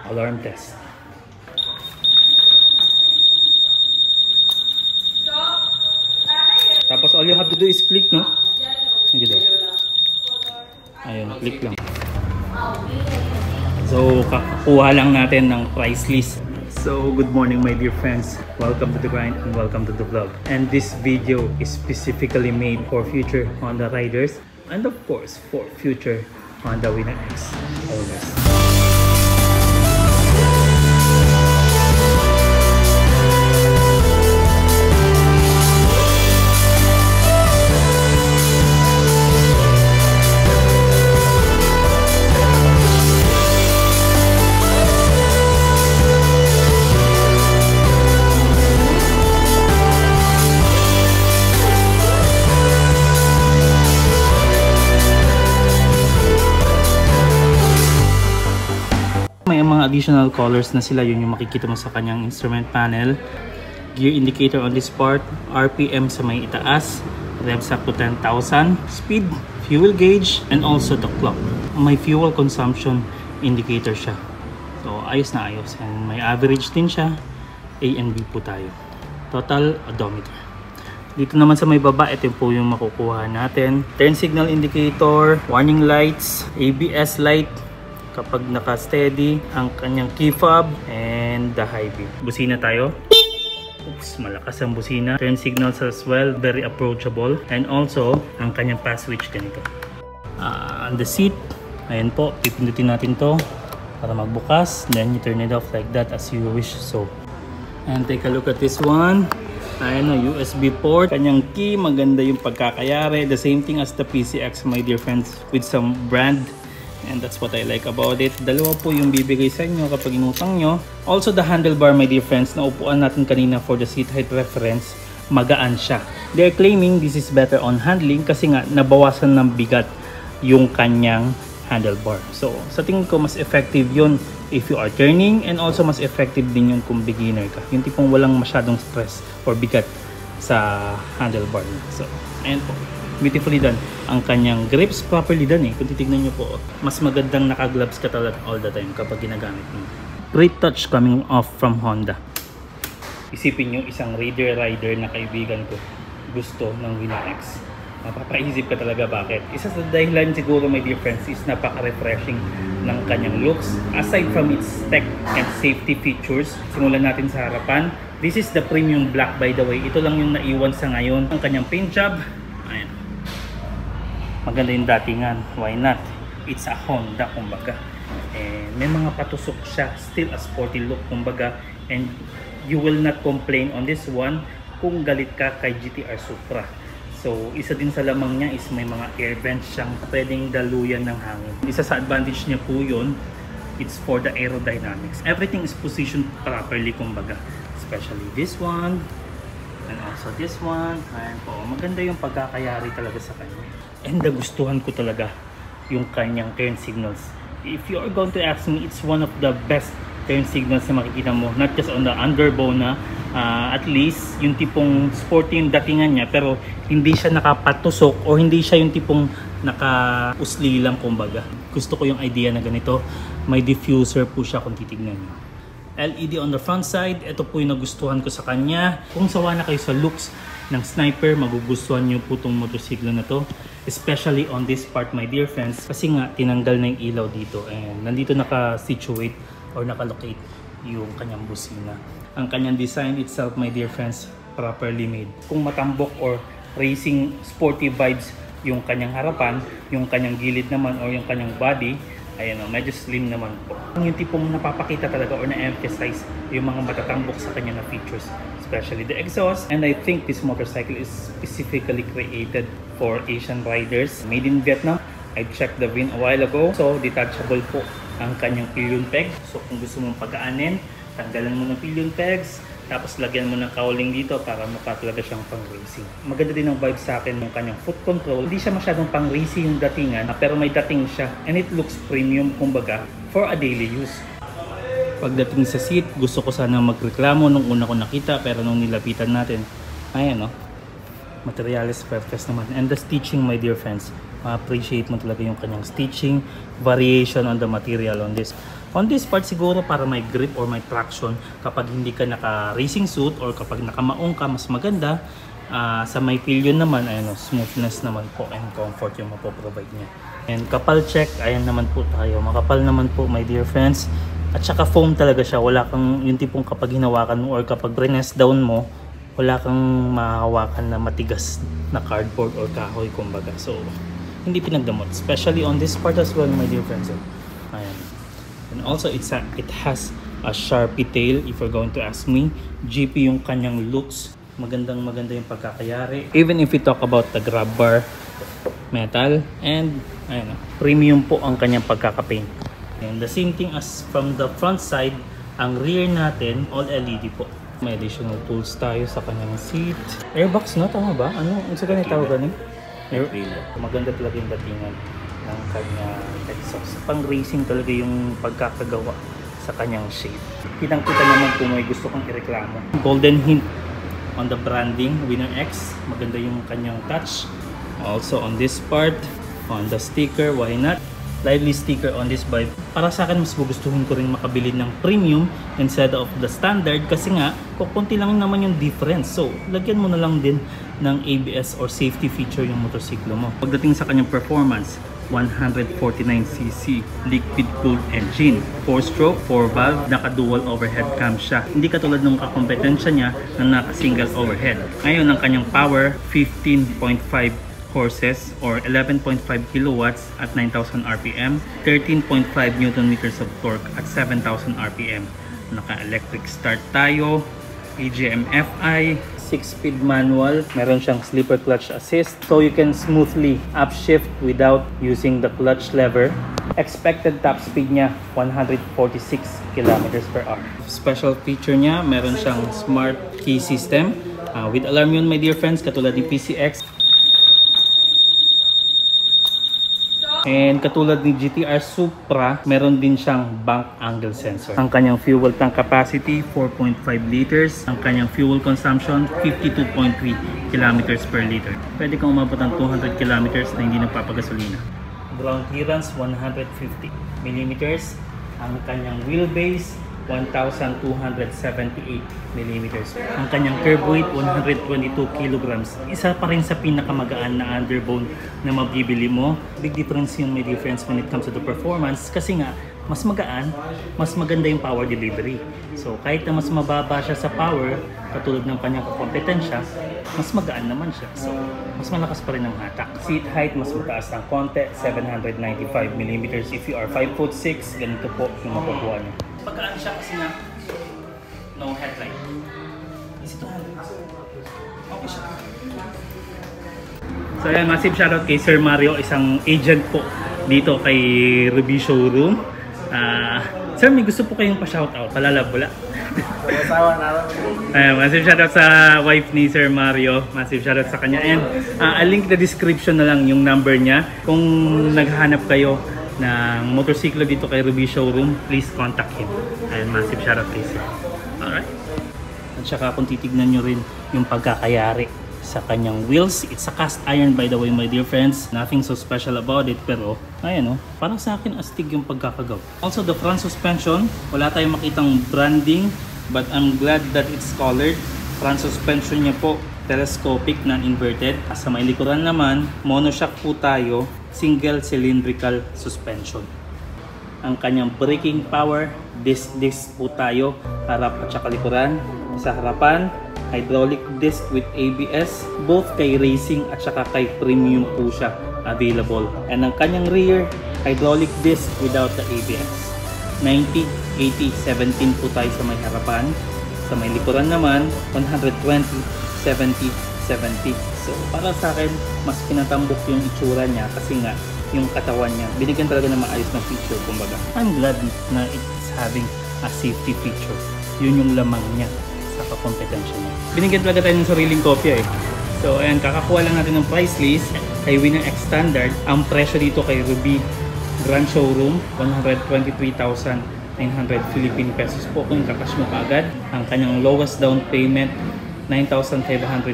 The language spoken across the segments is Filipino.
Alarm test. Tapos all you have to do is click, no? Gitu. Ayun, click lang. So, kakuha lang natin ng price list. So, good morning my dear friends. Welcome to the grind and welcome to the vlog. And this video is specifically made for future Honda riders and of course for future Honda Winner X owners. May mga additional colors na sila, yun yung makikita mo sa kanyang instrument panel. Gear indicator on this part, RPM sa may itaas, revs up to 10,000, speed, fuel gauge, and also the clock. May fuel consumption indicator siya. So ayos na ayos, and may average din siya. A and B po tayo. Total odometer. Dito naman sa may baba, ito po yung makukuha natin. Turn signal indicator, warning lights, ABS light, kapag naka-steady, ang kanyang key fob, and the high beam. Busina tayo. Oops, malakas ang busina. Turn signals as well, very approachable. And also, ang kanyang pass switch ganito. On the seat, ayan po, pipindutin natin to para magbukas. Then you turn it off like that as you wish so. And take a look at this one. Ayan o, USB port. Kanyang key, maganda yung pagkakayari. The same thing as the PCX, my dear friends, with some brand. And that's what I like about it. Dalawa po yung bibigay sa inyo kapag inutang nyo. Also the handlebar, my dear friends, na upuan natin kanina for the seat height reference, magaan siya. They're claiming this is better on handling kasi nga nabawasan ng bigat yung kanyang handlebar. So sa tingin ko mas effective yun if you are turning, and also mas effective din yun kung beginner ka. Yung tipong walang masyadong stress or bigat sa handlebar. So ayan po. Beautifully done. Ang kanyang grips properly done eh. Kung titignan nyo po, mas magandang naka-gloves ka talaga all the time kapag ginagamit mo. Great touch coming off from Honda. Isipin nyo, isang rider na kaibigan ko gusto ng Winner X. Mapapaisip ka talaga bakit. Isa sa dahilan siguro, my dear friends, is napaka-refreshing ng kanyang looks. Aside from its tech and safety features, simulan natin sa harapan. This is the premium black, by the way. Ito lang yung naiwan sa ngayon. Ang kanyang paint job, ayan. Maganda yung datingan, why not? It's a Honda, kumbaga. And may mga patusok siya, still a sporty look, kumbaga. And you will not complain on this one kung galit ka kay GTR Supra. So, isa din sa lamang niya is may mga air vents siyang pwedeng daluyan ng hangin. Isa sa advantage niya po yun, it's for the aerodynamics. Everything is positioned properly, kumbaga. Especially this one, and also this one. Ayan po, maganda yung pagkakayari talaga sa kanya. And nagustuhan ko talaga yung kanyang turn signals. If you are going to ask me, it's one of the best turn signals na makikita mo. Not just on the underbow na, at least yung tipong sporty yung datingan niya, pero hindi siya nakapatusok o hindi siya yung tipong naka-usli lang, kumbaga. Gusto ko yung idea na ganito. May diffuser po siya kung titignan niyo. LED on the front side, ito po yung nagustuhan ko sa kanya. Kung sawa na kayo sa looks ng Sniper, magugustuhan nyo po itong motorsiklo na to. Especially on this part, my dear friends, kasi nga tinanggal na yung ilaw dito and nandito naka-situate or naka-locate yung kanyang busina. Ang kanyang design itself, my dear friends, properly made. Kung matambok or racing sporty vibes yung kanyang harapan, yung kanyang gilid naman or yung kanyang body, ayan o, medyo slim naman po. Yung tipong napapakita talaga or na-emphasize yung mga matatambok sa kanya na features, especially the exhaust. And I think this motorcycle is specifically created for Asian riders. Made in Vietnam. I checked the VIN a while ago. So, detachable po ang kanyang pillion peg. So, kung gusto mong pagkaanin, tanggalan mo ng pillion pegs, tapos lagyan mo ng cowling dito para mukha talaga siyang pang racing. Maganda din ang vibe sa akin ng kanyang foot control. Hindi siya masyadong pang racing yung datingan, pero may dating siya. And it looks premium, kumbaga, for a daily use. Pagdating sa seat, gusto ko sana magreklamo nung una ko nakita, pero nung nilapitan natin, ayan o, materials perfect naman. And the stitching, my dear friends, ma-appreciate mo talaga yung kanyang stitching, variation on the material on this. On this part siguro para may grip or may traction kapag hindi ka naka-racing suit or kapag nakamaong ka, mas maganda. Sa may pillion naman, ayun, smoothness naman po and comfort yung mapoprovide niya. And kapal check, ayan naman po tayo. Makapal naman po, my dear friends. At saka foam talaga siya. Wala kang yung tipong kapag hinawakan mo or kapag press down mo, wala kang mahawakan na matigas na cardboard or kahoy kumbaga. So, hindi pinagdamot. Especially on this part as well, my dear friends. Ayan. And also, it has a Sharpie tail, if you're going to ask me. GP yung kanyang looks. Maganda yung pagkakayari. Even if we talk about the grab bar metal, and ayan, premium po ang kanyang pagkakapaint. And the same thing as from the front side, ang rear natin, all LED po. May additional tools tayo sa kanyang seat. Airbox no? Tama ba? Ano? Ano sa ganyan tawag ganun? Maganda talaga yung datingan ng kanyang exhaust. Pang racing talaga yung pagkakagawa sa kanyang shape. Kitang-kita naman kung may gusto kong ireklamo. Golden hint on the branding, Winner X. Maganda yung kanyang touch. Also on this part, on the sticker, why not? Lively sticker on this bike. Para sa akin, mas gugustuhin ko rin makabili ng premium instead of the standard kasi nga, kukunti lang naman yung difference. So, lagyan mo na lang din ng ABS or safety feature yung motorsiklo mo. Pagdating sa kanyang performance, 149cc liquid-cooled engine, 4-stroke, 4-valve, naka-dual overhead cam siya. Hindi katulad ng kakompetensya niya na naka-single overhead. Ngayon, ang kanyang power, 15.5 horses or 11.5 kilowatts at 9,000 RPM, 13.5 Newton meters of torque at 7,000 RPM. Naka-electric start tayo, AGM FI, 6-speed manual, meron siyang slipper clutch assist, so you can smoothly upshift without using the clutch lever. Expected top speed niya, 146 km/h. Special feature niya, meron siyang smart key system with alarm yun, my dear friends, katulad ni PCX. And katulad ni GTR Supra, meron din siyang bank angle sensor. Ang kanyang fuel tank capacity, 4.5 liters. Ang kanyang fuel consumption, 52.3 kilometers per liter. Pwede kang umabot ng 200 kilometers na hindi nagpapagasolina. Ground clearance, 150 millimeters. Ang kanyang wheelbase, 1,278 millimeters. Ang kanyang curb weight, 122 kilograms. Isa pa rin sa pinakamagaan na underbone na mabibili mo. Big difference yun, may difference when it comes to the performance kasi nga, mas magaan, mas maganda yung power delivery. So kahit na mas mababa siya sa power, katulad ng kanyang kompetensya, mas magaan naman siya. So mas malakas pa rin ang hatak. Seat height, mas mataas ng konti, 795 millimeters. If you are 5'6", ganito po yung makukuha niyo. Pagkaan siya kasi nga, no headlight. Is ito okay siya. So ayan, massive shoutout kay Sir Mario, isang agent po dito kay Ruby Showroom. Sir, may gusto po kayong pa-shoutout, palalabula. Massive shoutout sa wife ni Sir Mario, massive shoutout sa kanya. And I'll link the description na lang yung number niya. Kung naghahanap kayo ng motorsiklo dito kay Ruby Showroom, please contact him. And massive shoutout kay Sir. Alright. At saka kung titignan nyo rin yung pagkakayari sa kanyang wheels, it's a cast iron by the way, my dear friends. Nothing so special about it, pero ayan o, parang sa akin astig yung pagkakagaw. Also the front suspension, wala tayong makitang branding, but I'm glad that it's colored. Front suspension niya po, telescopic, non-inverted. Sa may likuran naman, monoshock po tayo, single cylindrical suspension. Ang kanyang braking power, disc po tayo, harap at saka likuran. Sa harapan, hydraulic disc with ABS, both kay racing at saka kay premium po siya available. And ang kanyang rear, hydraulic disc without the ABS. 90, 80, 17 po tayo sa may harapan. Sa may likuran naman, 120, 70, 70. So para sa akin, mas pinatambok yung itsura niya kasi nga yung katawan niya, binigyan talaga ng maayos na feature kumbaga. I'm glad na it's having a safety feature. Yun yung lamang niya sa kakompetensya niya. Binigyan talaga tayo ng sariling kopya eh. So ayan, kakakuha lang natin ng price list kay Winner X Standard. Ang presyo dito kay Ruby Grand Showroom, 123,900 Philippine pesos po kung kakash mo kaagad. Ang kanyang lowest down payment, 9,540.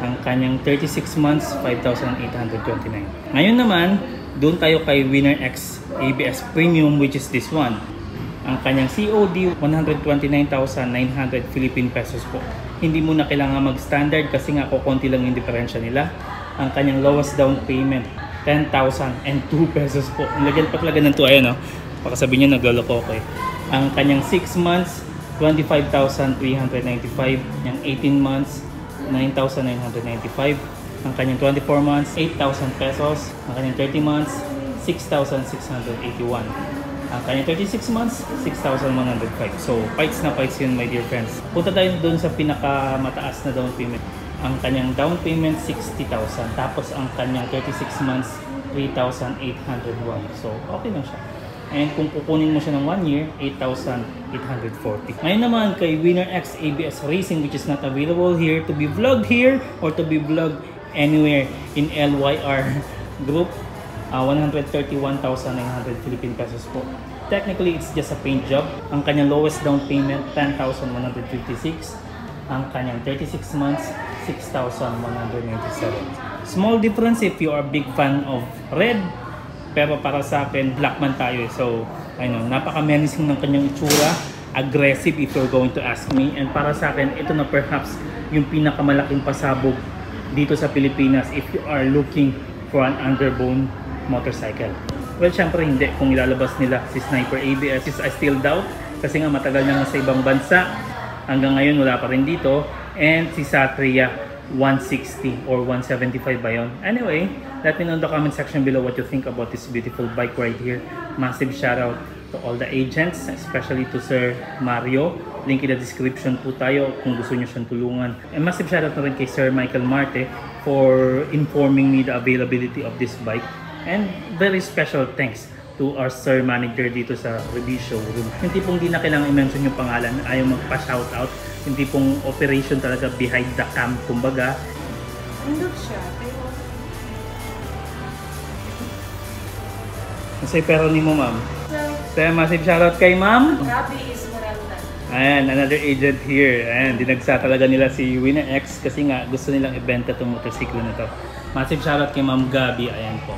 Ang kanyang 36 months, 5,829. Ngayon naman, Doon tayo kay Winner X ABS Premium, which is this one. Ang kanyang COD, 129,900 Philippine pesos po. Hindi mo na kailangan mag-standard kasi nga kukunti lang yung diferensya nila. Ang kanyang lowest down payment, 10,002 pesos po. Lagyan pa talaga ng 2, ayan o. Baka sabihin nyo nagloloko ko eh. Ang kanyang 6 months, 25,395. Yung 18 months, 9,995. Ang kanyang 24 months, 8,000 pesos. Ang kanyang 30 months, 6,681. Ang kanyang 36 months, 6,105. So, fights na fights yun, my dear friends. Punta tayo doon sa pinakamataas na down payment. Ang kanyang down payment, 60,000. Tapos, ang kanyang 36 months, 3,801. So, okay lang siya. And kung kukunin mo siya ng 1 year, 8,840. Ngayon naman kay Winner X ABS Racing, which is not available here to be vlogged here or to be vlogged anywhere in LYR group. 131,900 Philippine pesos po. Technically, it's just a paint job. Ang kanyang lowest down payment, 10,156. Ang kanyang 36 months, 6,197. Small difference if you are a big fan of red. Pero para sa akin, black man tayo. So, I know, napaka-menacing ng kanyang itsura. Aggressive if you're going to ask me. And para sa akin, ito na perhaps yung pinakamalaking pasabog dito sa Pilipinas if you are looking for an underbone motorcycle. Well, syempre hindi. Kung ilalabas nila si Sniper ABS, I still doubt. Kasi nga matagal na sa ibang bansa. Hanggang ngayon wala pa rin dito. And si Satria, 160 or 175 ba yun? Anyway, let me know in the comment section below what you think about this beautiful bike right here. Massive shoutout to all the agents, especially to Sir Mario. Link in the description po tayo kung gusto nyo siyang tulungan. And massive shoutout na rin kay Sir Michael Marte for informing me the availability of this bike. And very special thanks to our Sir Manager dito sa review showroom. Hindi pong di na kailangan i-mention yung pangalan, ayaw magpa-shoutout. Hindi pong operation talaga behind the cam, kumbaga. Hindi siya. Masay pero ni mo, ma'am. So, massive shoutout kay ma'am. Gabi Esmeralda. Ayan, another agent here. Ayan, dinagsa talaga nila si Winner X kasi nga gusto nilang ibenta itong motorsiklo na to. Massive shoutout kay Ma'am Gabi. Ayan po.